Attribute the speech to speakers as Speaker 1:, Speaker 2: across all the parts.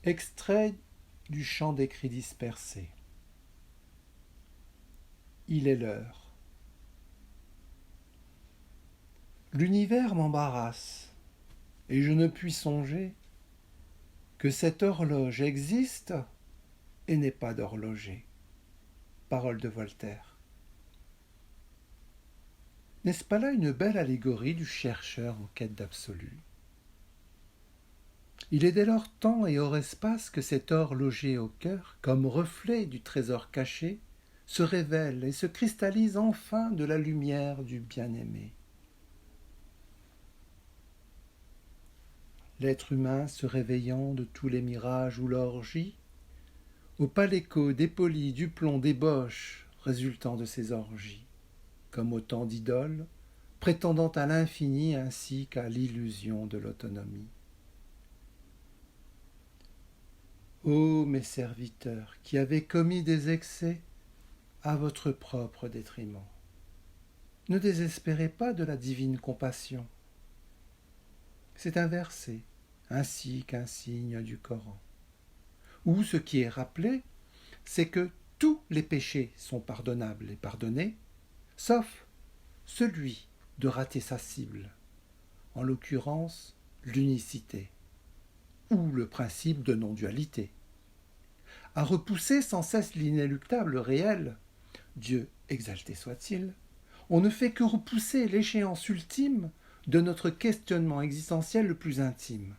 Speaker 1: Extrait du chant des cris dispersés. Il est l'heure. L'univers m'embarrasse, et je ne puis songer que cette horloge existe et n'est pas d'horloger. Parole de Voltaire. N'est-ce pas là une belle allégorie du chercheur en quête d'absolu ? Il est dès lors temps et hors espace que cet or logé au cœur, comme reflet du trésor caché, se révèle et se cristallise enfin de la lumière du bien-aimé. L'être humain se réveillant de tous les mirages ou l'orgie, au pâle écho dépoli du plomb débauche résultant de ces orgies, comme autant d'idoles, prétendant à l'infini ainsi qu'à l'illusion de l'autonomie. Ô mes serviteurs, qui avez commis des excès à votre propre détriment, ne désespérez pas de la divine compassion. C'est un verset, ainsi qu'un signe du Coran, où ce qui est rappelé, c'est que tous les péchés sont pardonnables et pardonnés, sauf celui de rater sa cible, en l'occurrence l'unicité, ou le principe de non-dualité. À repousser sans cesse l'inéluctable réel, Dieu exalté soit-il, on ne fait que repousser l'échéance ultime de notre questionnement existentiel le plus intime.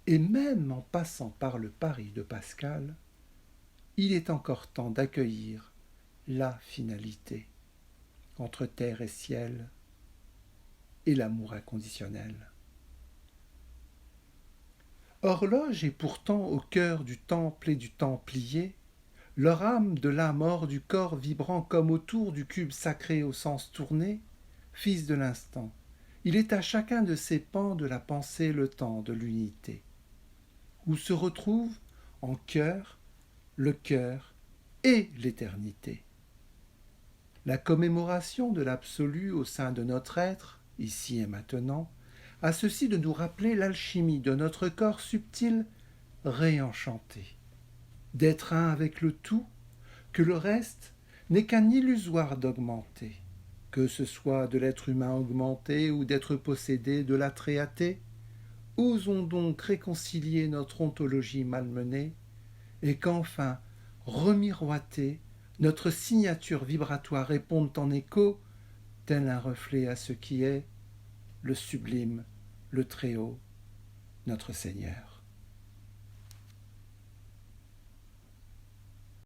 Speaker 1: Et même en passant par le pari de Pascal, il est encore temps d'accueillir la finalité entre terre et ciel et l'amour inconditionnel. Horloge et pourtant au cœur du temple et du templier, leur âme de l'âme hors du corps vibrant comme autour du cube sacré au sens tourné, fils de l'instant, il est à chacun de ces pans de la pensée le temps de l'unité, où se retrouvent en cœur le cœur et l'éternité. La commémoration de l'absolu au sein de notre être, ici et maintenant, a ceci de nous rappeler l'alchimie de notre corps subtil réenchanté, d'être un avec le tout, que le reste n'est qu'un illusoire d'augmenter, que ce soit de l'être humain augmenté ou d'être possédé de l'attrait athée. Osons donc réconcilier notre ontologie malmenée et qu'enfin, remiroitée, notre signature vibratoire réponde en écho, tel un reflet à ce qui est le sublime, le Très-Haut, notre Seigneur.